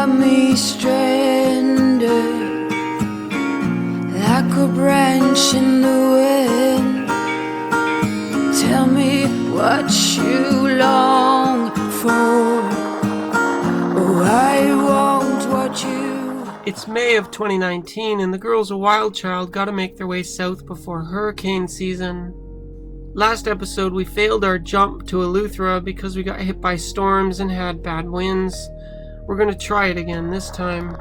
got me stranded like a branch in the wind. Tell me what you long for. Oh, I won't watch you. It's May of 2019 and the girls of WildChild gotta make their way south before hurricane season. Last episode we failed our jump to Eluthra because we got hit by storms and had bad winds. We're gonna try it again this time.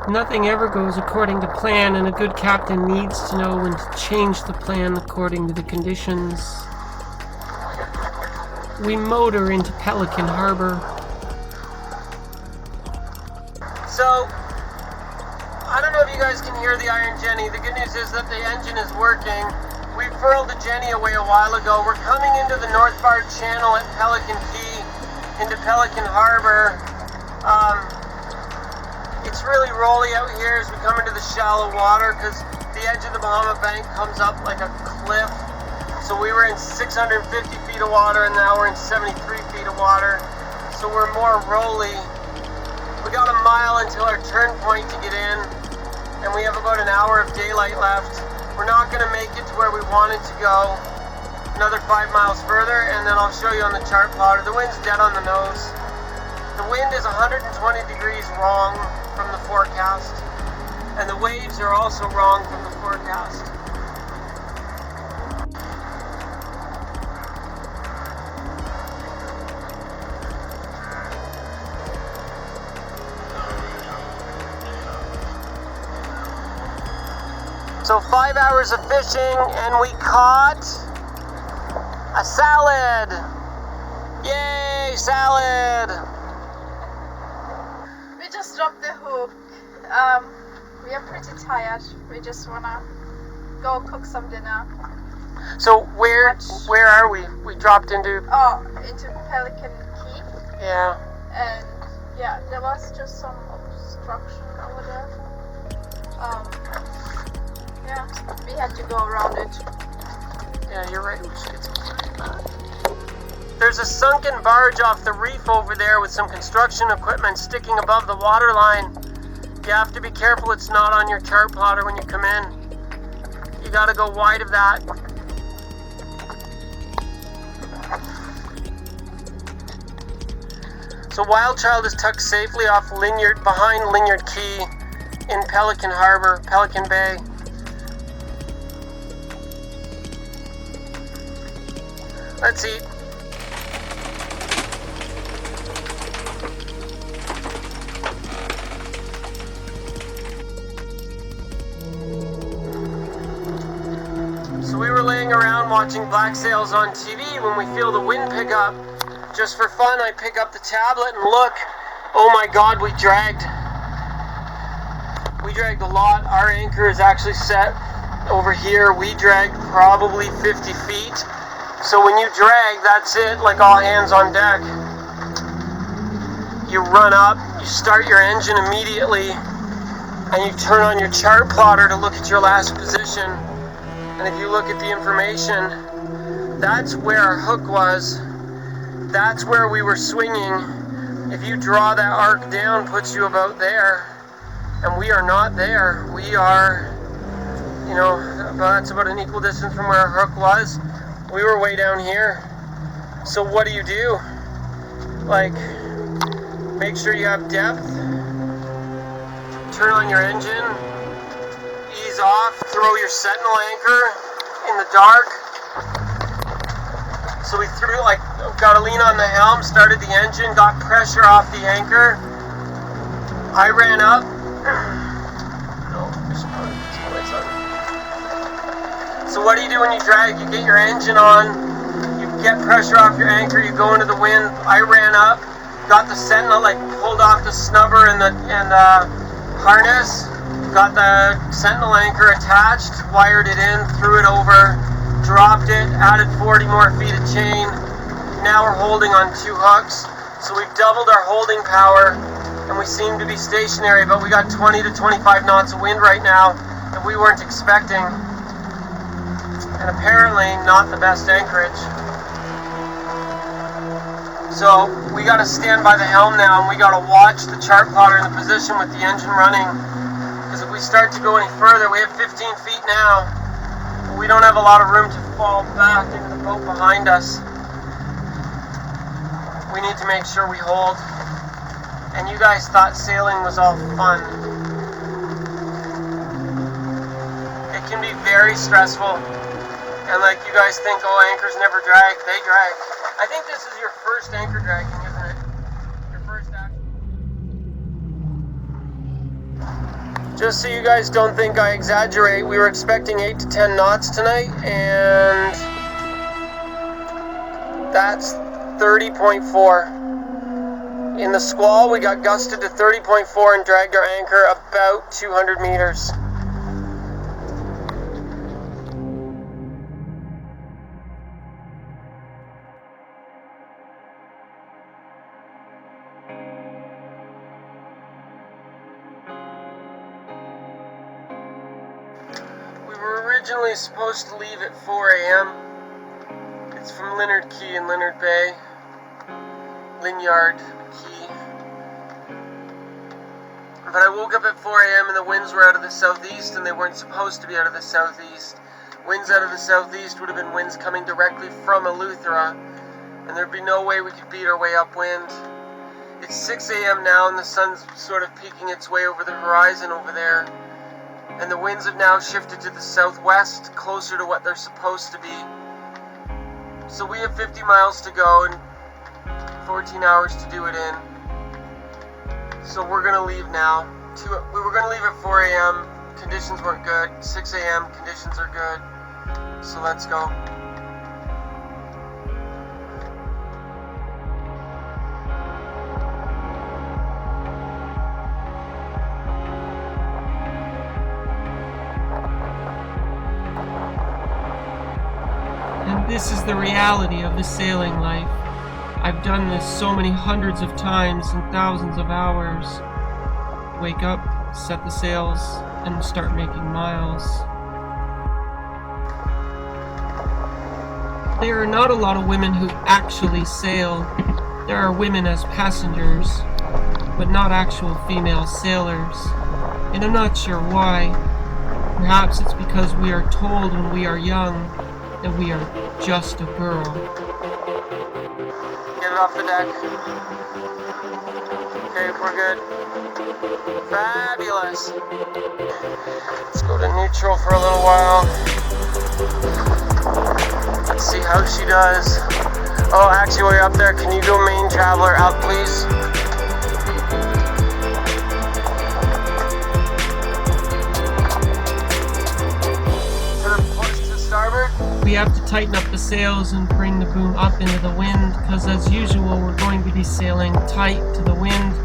Nothing ever goes according to plan, and a good captain needs to know when to change the plan according to the conditions. We motor into Pelican Harbor. So, I don't know if you guys can hear the Iron Jenny. The good news is that the engine is working. We furled the Jenny away a while ago. We're coming into the northbound channel at Pelican Cay, into Pelican Harbor. It's really rolly out here as we come into the shallow water because the edge of the Bahama bank comes up like a cliff. So we were in 650 feet of water and now we're in 73 feet of water. So we're more rolly. We got a mile until our turn point to get in, and we have about an hour of daylight left. We're not going to make it to where we wanted to go. Another 5 miles further, and then I'll show you on the chart plotter. The wind's dead on the nose. The wind is 120 degrees wrong from the forecast, and the waves are also wrong from the forecast. So 5 hours of fishing and we caught a salad. Yay, salad! We just dropped the hook. We are pretty tired. We just wanna go cook some dinner. So where are we? We dropped into Pelican Cay. Yeah. And yeah, there was just some obstruction over there. Yeah, we had to go around it. Yeah, you're right. We should get some food back. There's a sunken barge off the reef over there with some construction equipment sticking above the water line. You have to be careful it's not on your chart plotter when you come in. You gotta go wide of that. So WildChild is tucked safely off behind Lynyard Cay in Pelican Harbor, Pelican Bay. Let's eat. So we were laying around watching black sails on TV when we feel the wind pick up. Just for fun, I pick up the tablet and look. Oh my God, we dragged. We dragged a lot. Our anchor is actually set over here. We dragged probably 50 feet. So when you drag, that's it, like all hands on deck. You run up, you start your engine immediately, and you turn on your chart plotter to look at your last position. And if you look at the information, that's where our hook was. That's where we were swinging. If you draw that arc down, puts you about there. And we are not there. We are, that's about an equal distance from where our hook was. We were way down here. So what do? Like, make sure you have depth. Turn on your engine. Ease off. Throw your sentinel anchor in the dark. So we got to lean on the helm, started the engine, got pressure off the anchor. I ran up. So what do when you drag? You get your engine on, you get pressure off your anchor, you go into the wind. I ran up, got the sentinel, pulled off the snubber and the harness, got the sentinel anchor attached, wired it in, threw it over, dropped it, added 40 more feet of chain. Now we're holding on 2 hooks. So we've doubled our holding power and we seem to be stationary, but we got 20 to 25 knots of wind right now that we weren't expecting. And apparently not the best anchorage. So So we got to stand by the helm now, and we got to watch the chart plotter in the position with the engine running. Because if we start to go any further, we have 15 feet now. But we don't have a lot of room to fall back into the boat behind us. We need to make sure we hold. And you guys thought sailing was all fun. It can be very stressful. And like you guys think, oh, anchors never drag. They drag. I think this is your first anchor dragging, isn't it? Your first action. Just so you guys don't think I exaggerate, we were expecting 8 to 10 knots tonight, and that's 30.4. In the squall, we got gusted to 30.4 and dragged our anchor about 200 meters. We were originally supposed to leave at 4 a.m. It's from Leonard Key in Leonard Bay. Linyard Key. But I woke up at 4 a.m. and the winds were out of the southeast, and they weren't supposed to be out of the southeast. Winds out of the southeast would have been winds coming directly from Eleuthra, and there'd be no way we could beat our way upwind. It's 6 a.m. now, and the sun's sort of peeking its way over the horizon over there. And the winds have now shifted to the southwest, closer to what they're supposed to be. So we have 50 miles to go, and 14 hours to do it in. So we're gonna leave now. We were gonna leave at 4 a.m. Conditions weren't good. 6 a.m. conditions are good. So let's go. And this is the reality of the sailing life. I've done this so many hundreds of times and thousands of hours. Wake up, set the sails, and start making miles. There are not a lot of women who actually sail. There are women as passengers, but not actual female sailors. And I'm not sure why. Perhaps it's because we are told when we are young that we are just a girl. Get it off the deck. Okay, we're good. Fabulous. Let's go to neutral for a little while. Let's see how she does. Oh, actually, while you're up there, can you go main traveler out, please? We have to tighten up the sails and bring the boom up into the wind, because as usual we're going to be sailing tight to the wind,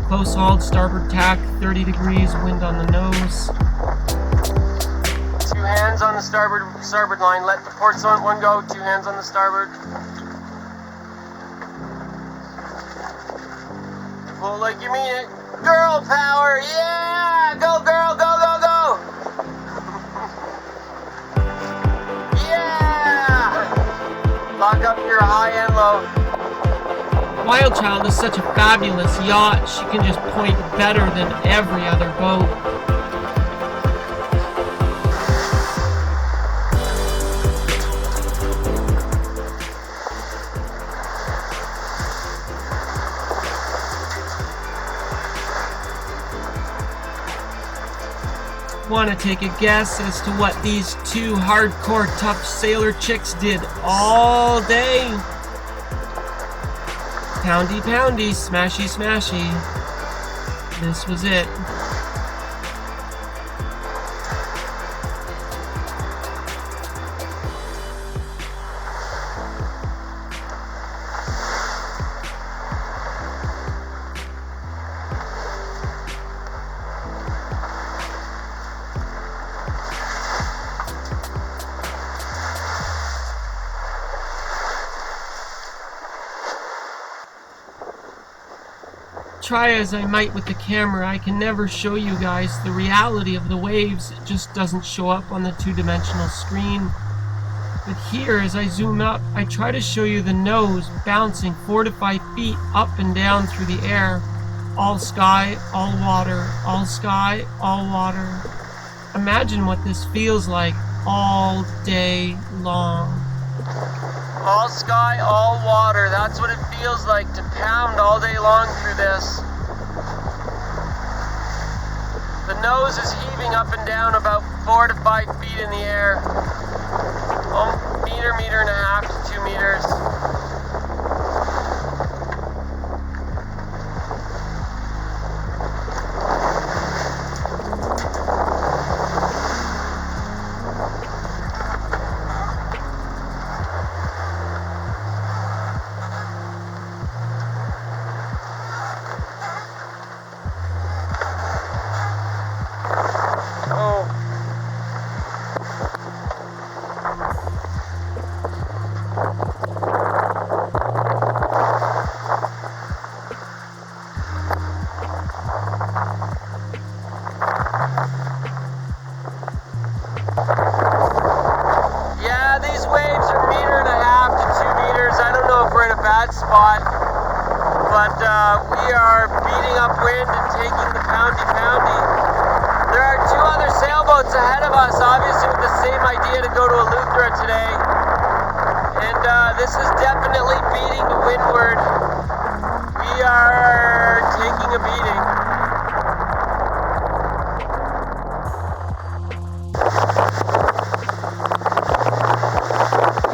close hauled, starboard tack, 30 degrees, wind on the nose. 2 hands on the starboard line, let the port one go, 2 hands on the starboard. Pull like you mean it. Girl power, yeah! Go girl, go, go, go! Lock up your high and low. WildChild is such a fabulous yacht, she can just point better than every other boat. Want to take a guess as to what these 2 hardcore tough sailor chicks did all day? Poundy, poundy, smashy, smashy. This was it. Try as I might with the camera, I can never show you guys the reality of the waves. It just doesn't show up on the 2-dimensional screen. But here, as I zoom up, I try to show you the nose bouncing 4 to 5 feet up and down through the air. All sky, all water, all sky, all water. Imagine what this feels like all day long. All sky, all water. That's what it feels like to pound all day long through this. The nose is heaving up and down about 4 to 5 feet in the air. Oh, meter and a half to 2 meters. Spot, but we are beating upwind and taking the Poundy. There are 2 other sailboats ahead of us, obviously with the same idea to go to Eluthra today, and this is definitely beating the windward. We are taking a beating.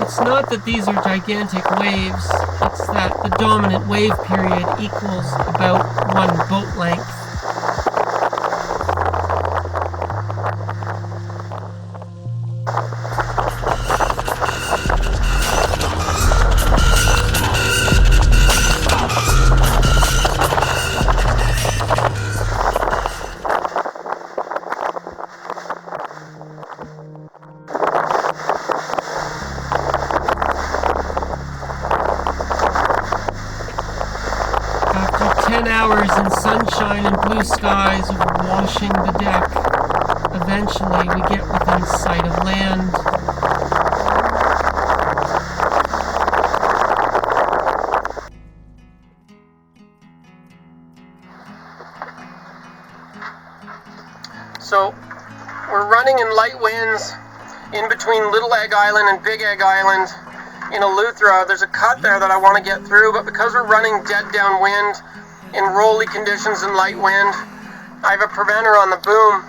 It's not that these are gigantic waves, it's that the dominant wave period equals about 1 boat length. After 10 hours in sunshine and blue skies washing the deck, eventually we get within sight of land. So we're running in light winds in between Little Egg Island and Big Egg Island in Eleuthra. There's a cut there that I want to get through, but because we're running dead downwind in rolly conditions and light wind, I have a preventer on the boom.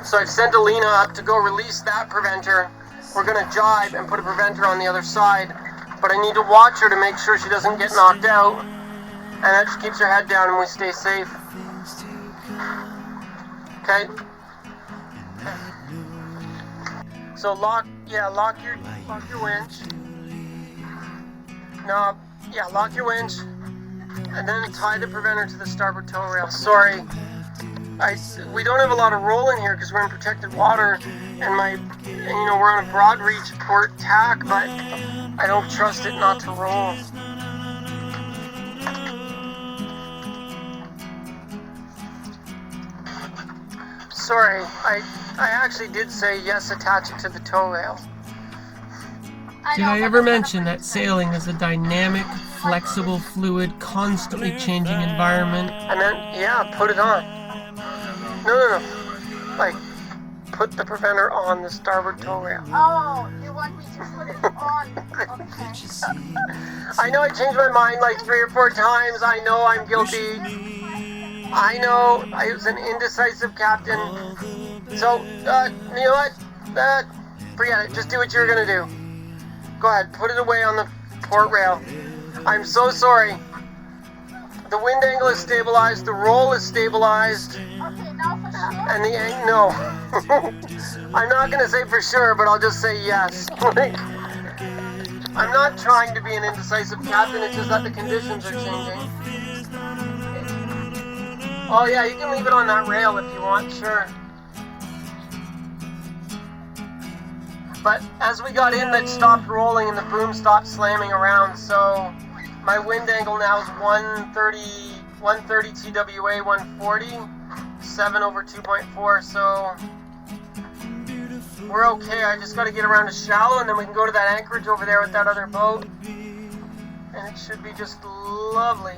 So I've sent Alina up to go release that preventer. We're going to jibe and put a preventer on the other side, but I need to watch her to make sure she doesn't get knocked out, and that just keeps her head down and we stay safe. Okay? So lock your winch. No, yeah, lock your winch, and then tie the preventer to the starboard tow rail. Sorry, we don't have a lot of roll in here because we're in protected water, and we're on a broad reach port tack, but I don't trust it not to roll. Sorry, I actually did say yes, attach it to the tow rail. Did I ever mention that sailing is a dynamic, flexible, fluid, constantly changing environment? I meant, yeah, put it on. No. Like, put the preventer on the starboard tow rail. Oh, you want me to put it on? Okay. I know I changed my mind like 3 or 4 times. I know I'm guilty. I know I was an indecisive captain. So, you know what? Forget it. Just do what you're gonna do. Go ahead, put it away on the port rail. I'm so sorry. The wind angle is stabilized, the roll is stabilized. Okay, now for sure. And the no. I'm not gonna say for sure, but I'll just say yes. I'm not trying to be an indecisive captain, it's just that the conditions are changing. Oh yeah, you can leave it on that rail if you want, sure. But as we got in, that stopped rolling and the boom stopped slamming around, so my wind angle now is 130 TWA 140, 7 over 2.4, so we're okay. I just got to get around to shallow, and then we can go to that anchorage over there with that other boat, and it should be just lovely.